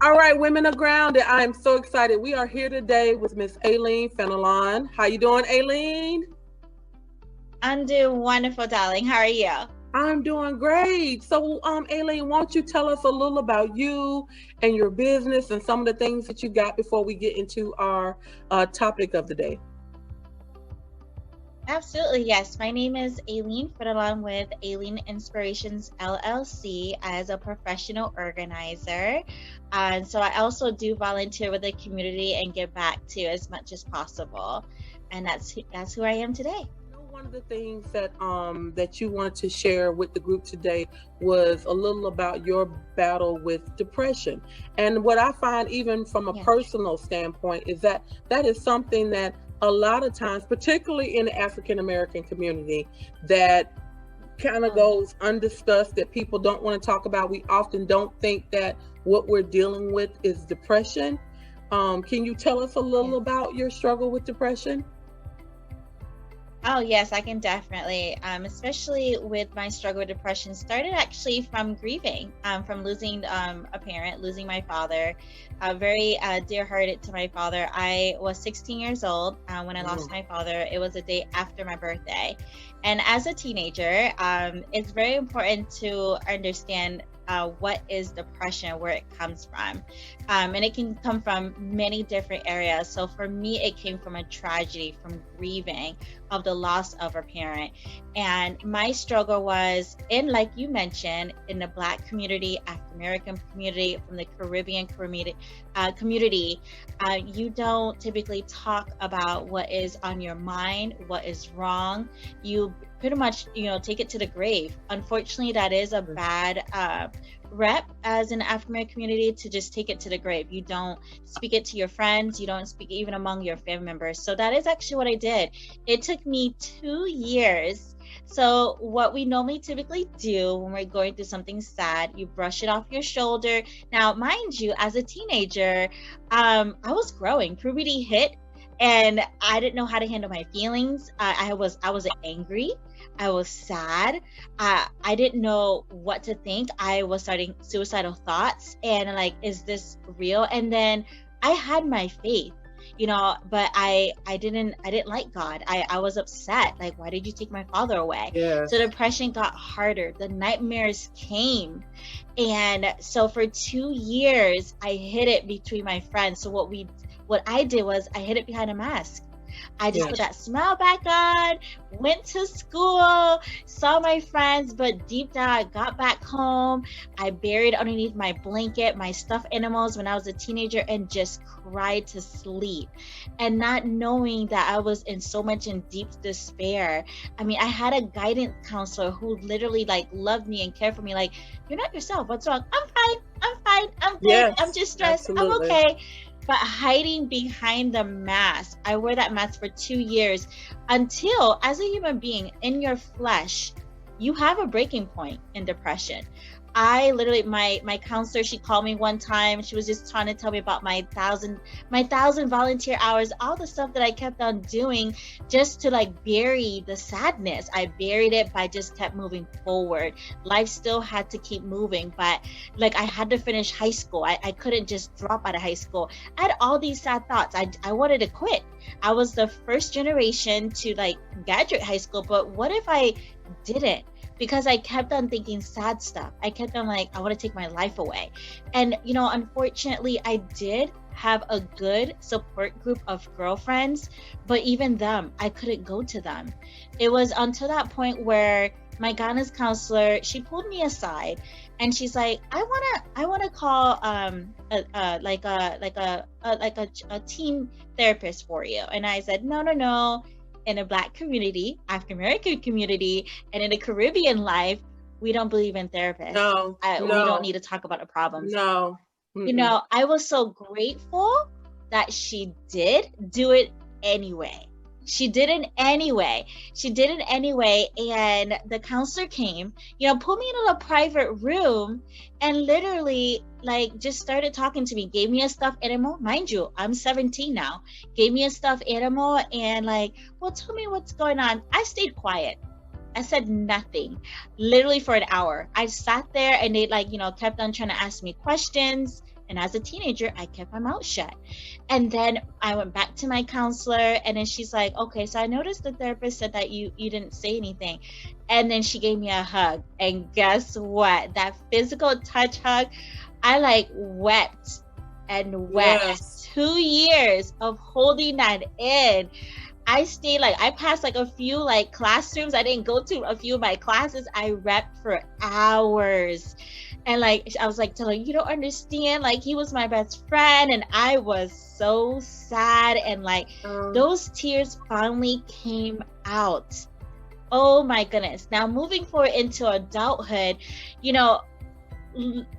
All right, Women are Grounded. I am so excited. We are here today with Miss Aline Fenelon. How you doing, Aline? I'm doing wonderful, darling. How are you? I'm doing great. So, Aline, why don't you tell us a little about you and your business and some of the things that you got before we get into our topic of the day? Absolutely, yes. My name is Aline Fenelon with Aline Inspirations LLC as a professional organizer. And so I also do volunteer with the community and give back to as much as possible. And that's who I am today. I know one of the things that you wanted to share with the group today was a little about your battle with depression. And what I find, even from a Yes. personal standpoint, is that that is something that a lot of times, particularly in the African American community, that kind of Oh, goes undiscussed, that people don't want to talk about. We often don't think that what we're dealing with is depression. Can you tell us a little yes. about your struggle with depression? Oh, yes, I can definitely. Especially with my struggle with depression, started actually from grieving, from losing a parent, losing my father. Very dear-hearted to my father. I was 16 years old when I lost Mm, my father. It was a day after my birthday. And as a teenager, it's very important to understand what is depression, where it comes from. And it can come from many different areas. So for me, it came from a tragedy, from grieving of the loss of a parent. And my struggle was in, like you mentioned, in the Black community, African American community, from the Caribbean community. You don't typically talk about what is on your mind, what is wrong. You pretty much, take it to the grave. Unfortunately, that is a mm, bad rep as an African American community, to just take it to the grave. You don't speak it to your friends, you don't speak it even among your family members. So that is actually what I did. It took me 2 years. So what we normally typically do when we're going through something sad, you brush it off your shoulder. Now, mind you, as a teenager, I was growing. Puberty hit, and I didn't know how to handle my feelings. I was angry. I was sad. I didn't know what to think. I was starting suicidal thoughts, and like, is this real? And then I had my faith, but I didn't like God. I was upset. Like, why did you take my father away? So yes. depression got harder. The nightmares came. And so for 2 years, I hid it between my friends. So what I did was I hid it behind a mask. I just put Yes. that smile back on, went to school, saw my friends, but deep down, I got back home. I buried underneath my blanket my stuffed animals when I was a teenager and just cried to sleep. And not knowing that I was in deep despair. I mean, I had a guidance counselor who literally like loved me and cared for me. Like, you're not yourself. What's wrong? I'm fine. I'm fine. I'm good. I'm Yes. just stressed. I'm Absolutely. okay. But hiding behind the mask, I wore that mask for 2 years until, as a human being in your flesh, you have a breaking point in depression. I literally, my counselor, she called me one time. She was just trying to tell me about my thousand volunteer hours, all the stuff that I kept on doing just to like bury the sadness. I buried it, but I just kept moving forward. Life still had to keep moving, but like, I had to finish high school. I couldn't just drop out of high school. I had all these sad thoughts. I wanted to quit. I was the first generation to like graduate high school, but what if I didn't? Because I kept on thinking sad stuff. I kept on like, I want to take my life away. And, unfortunately, I did have a good support group of girlfriends, but even them, I couldn't go to them. It was until that point where my guidance counselor, she pulled me aside and she's like, I wanna call a team therapist for you. And I said, no, no, no. In a Black community, African American community, and in a Caribbean life, we don't believe in therapists. No. We don't No. need to talk about the problems. No. Mm-mm. I was so grateful that she did do it anyway. She did it anyway. She did it anyway. And the counselor came, put me in a private room and literally like just started talking to me, gave me a stuffed animal. Mind you, I'm 17 now. Gave me a stuffed animal and like, well, tell me what's going on. I stayed quiet. I said nothing, literally for an hour. I sat there and they like, kept on trying to ask me questions And as a teenager, I kept my mouth shut. And then I went back to my counselor, and then she's like, okay, so I noticed the therapist said that you didn't say anything. And then she gave me a hug. And guess what? That physical touch hug, I like wept and wept. Yes. 2 years of holding that in. I stayed, like, I passed like a few like classrooms. I didn't go to a few of my classes. I wept for hours. And like, I was like telling, you don't understand, like, he was my best friend. And I was so sad. And like, those tears finally came out. Oh my goodness. Now moving forward into adulthood, you know,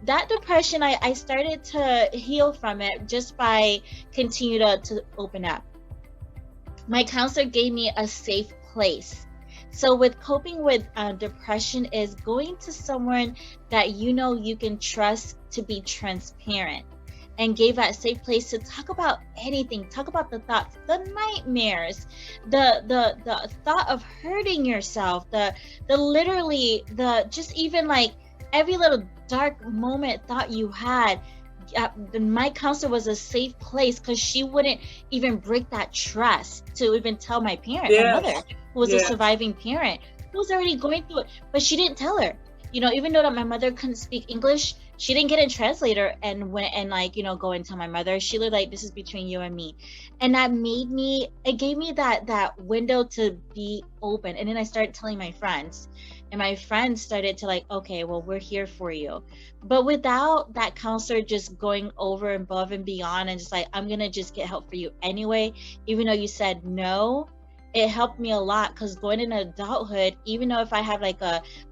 that depression, I started to heal from it just by continue to open up. My counselor gave me a safe place. So with coping with depression is going to someone that you know you can trust to be transparent, and gave that safe place to talk about anything, talk about the thoughts, the nightmares, the thought of hurting yourself, the literally, the just even like every little dark moment thought you had. My counselor was a safe place because she wouldn't even break that trust to even tell my parent, my mother, who was a surviving parent, who was already going through it, but she didn't tell her. You know, even though that my mother couldn't speak English, she didn't get a translator and went and like, you know, go and tell my mother. She was like, this is between you and me. And that it gave me that window to be open. And then I started telling my friends. And my friends started to like, okay, well, we're here for you. But without that counselor just going over and above and beyond and just like, I'm going to just get help for you anyway, even though you said no, it helped me a lot. Because going into adulthood, even though if I have like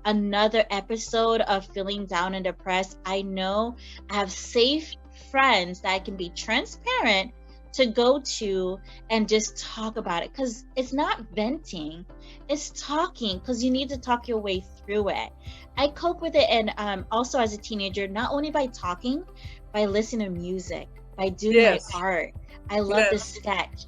another episode of feeling down and depressed, I know I have safe friends that I can be transparent to go to and just talk about it. Because it's not venting, it's talking, because you need to talk your way through it. I cope with it, and also as a teenager, not only by talking, by listening to music, by doing my art. I love the sketch.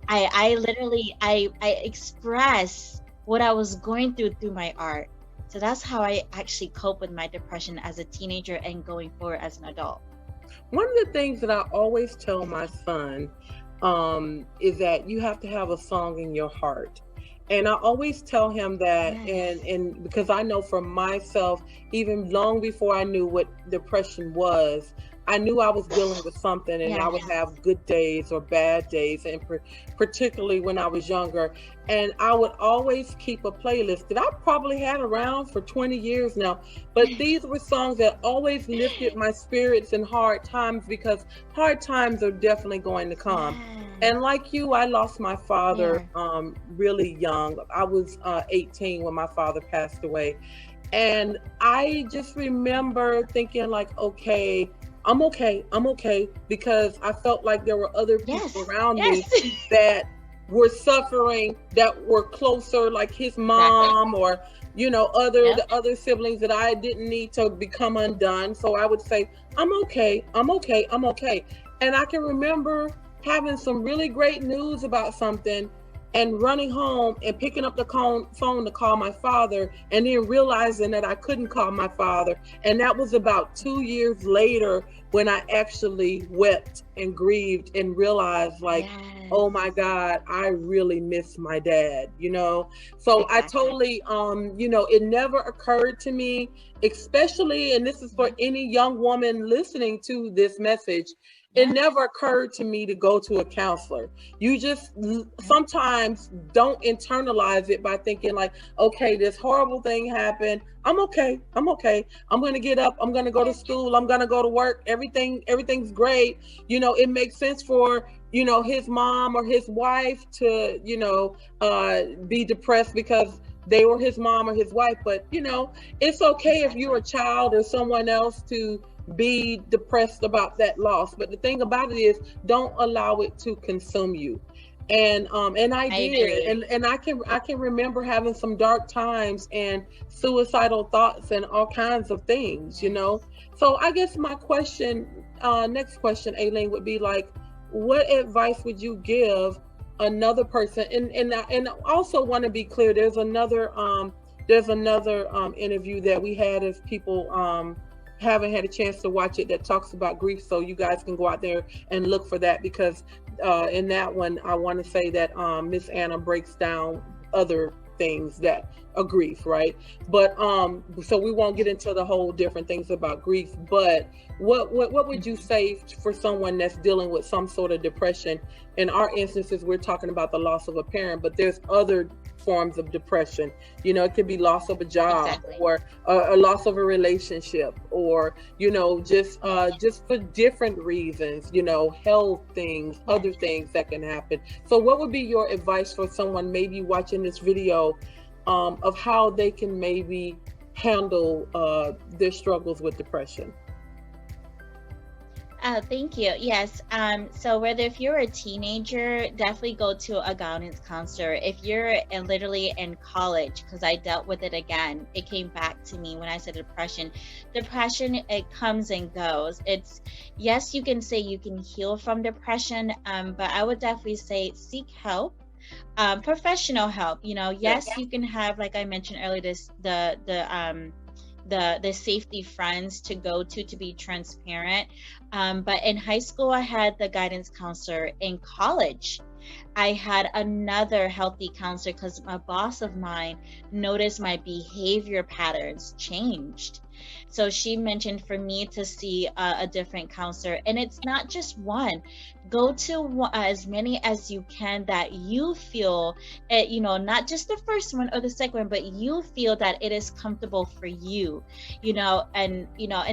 I literally express what I was going through my art. So that's how I actually cope with my depression as a teenager and going forward as an adult. One of the things that I always tell my son is that you have to have a song in your heart. And I always tell him that, and because I know for myself, even long before I knew what depression was, I knew I was dealing with something, and I would have good days or bad days, and particularly when I was younger. And I would always keep a playlist that I probably had around for 20 years now. But these were songs that always lifted my spirits in hard times, because hard times are definitely going to come. And like you, I lost my father really young. I was 18 when my father passed away. And I just remember thinking like, okay, I'm okay, because I felt like there were other people around me that were suffering, that were closer, like his mom or, you know, the other siblings that I didn't need to become undone. So I would say, I'm okay. And I can remember having some really great news about something and running home and picking up the phone to call my father, and then realizing that I couldn't call my father. And that was about 2 years later when I actually wept and grieved and realized like, oh my God, I really miss my dad, you know? So I totally, you know, it never occurred to me, especially, and this is for any young woman listening to this message, it never occurred to me to go to a counselor. You just sometimes don't internalize it by thinking like, okay, this horrible thing happened. I'm okay. I'm going to get up. I'm going to go to school. I'm going to go to work. Everything's great. You know, it makes sense for, you know, his mom or his wife to, you know, be depressed because they were his mom or his wife. But, you know, it's okay if you're a child or someone else to be depressed about that loss. But the thing about it is, don't allow it to consume you. And I did. And I can remember having some dark times and suicidal thoughts and all kinds of things, you know. So I guess my question, next question, Aline, would be like, what advice would you give another person? And I also want to be clear, there's another interview that we had as people haven't had a chance to watch it that talks about grief, so you guys can go out there and look for that, because in that one, I want to say that Miss Anna breaks down other things that are grief, right? But so we won't get into the whole different things about grief, but what would you say for someone that's dealing with some sort of depression? In our instances, we're talking about the loss of a parent, but there's other forms of depression. You know, it could be loss of a job, Exactly. or a loss of a relationship, or, you know, just for different reasons, you know, health things, other things that can happen. So what would be your advice for someone maybe watching this video, of how they can maybe handle their struggles with depression? Thank you. Yes. So whether if you're a teenager, definitely go to a guidance counselor. If you're literally in college, because I dealt with it again, it came back to me when I said depression. Depression, it comes and goes. It's, yes, you can say you can heal from depression, but I would definitely say seek help. Professional help. You know, yes, you can have, like I mentioned earlier, the safety friends to go to be transparent. But in high school, I had the guidance counselor. In college, I had another healthy counselor because a boss of mine noticed my behavior patterns changed. So she mentioned for me to see a different counselor, and it's not just one. Go to as many as you can that you feel, you know, not just the first one or the second one, but you feel that it is comfortable for you, you know, and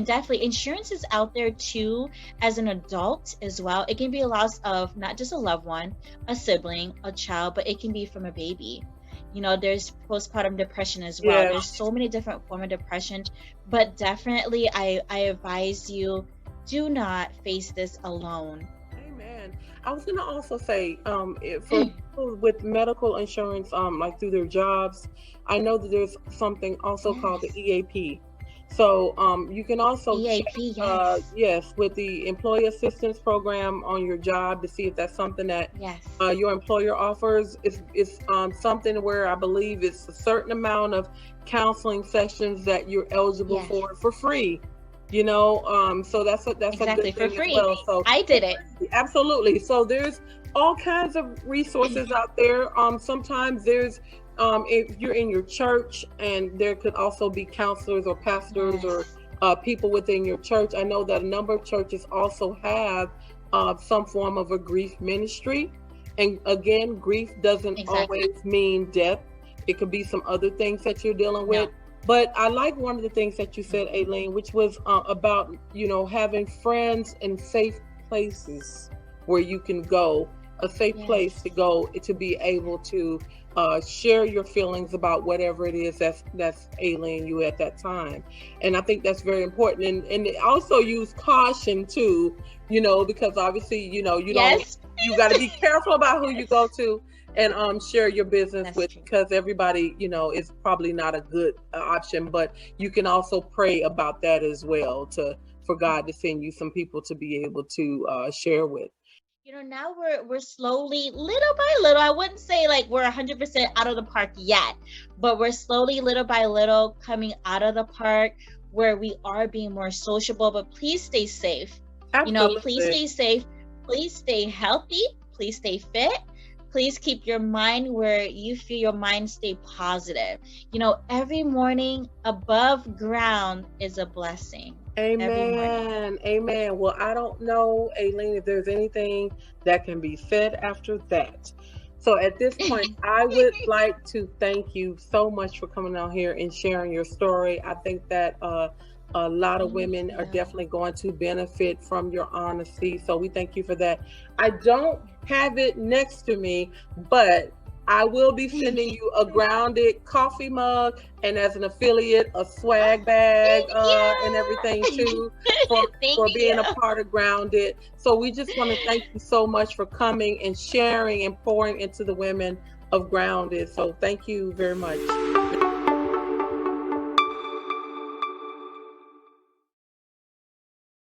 definitely insurance is out there too as an adult as well. It can be a loss of not just a loved one, a sibling, a child, but it can be from a baby. You know, there's postpartum depression as well. Yeah. There's so many different forms of depression, but definitely I advise you, do not face this alone. Amen. I was going to also say, for people with medical insurance, like through their jobs, I know that there's something also called the EAP. So you can also EAP, check, yes. yes, with the employee assistance program on your job to see if that's something that Yes. your employer offers. It's something where I believe it's a certain amount of counseling sessions that you're eligible Yes. for free. You know, so that's Exactly, a good for thing free. as well. So I did it. absolutely. So there's all kinds of resources out there. Sometimes there's if you're in your church, and there could also be counselors or pastors or people within your church. I know that a number of churches also have some form of a grief ministry. And again, grief doesn't always mean death. It could be some other things that you're dealing with. But I like one of the things that you said, Aline, which was about, you know, having friends in safe places where you can go, a safe place to go to be able to share your feelings about whatever it is that's ailing you at that time. And I think that's very important. And also use caution too, you know, because obviously, you know, you got to be careful about who you go to and share your business with, because everybody, you know, is probably not a good option. But you can also pray about that as well, for God to send you some people to be able to share with. You know, now we're slowly, little by little, I wouldn't say like we're 100% out of the park yet, but we're slowly, little by little, coming out of the park where we are being more sociable. But please stay safe. Absolutely. You know, please stay safe. Please stay healthy. Please stay fit. Please keep your mind where you feel your mind stay positive. You know, every morning above ground is a blessing. Amen. Amen. Well, I don't know, Aline, if there's anything that can be said after that. So at this point, I would like to thank you so much for coming out here and sharing your story. I think that a lot of women are definitely going to benefit from your honesty. So we thank you for that. I don't have it next to me, but I will be sending you a Grounded coffee mug, and as an affiliate, a swag bag and everything too, for being a part of Grounded. So we just want to thank you so much for coming and sharing and pouring into the women of Grounded. So thank you very much.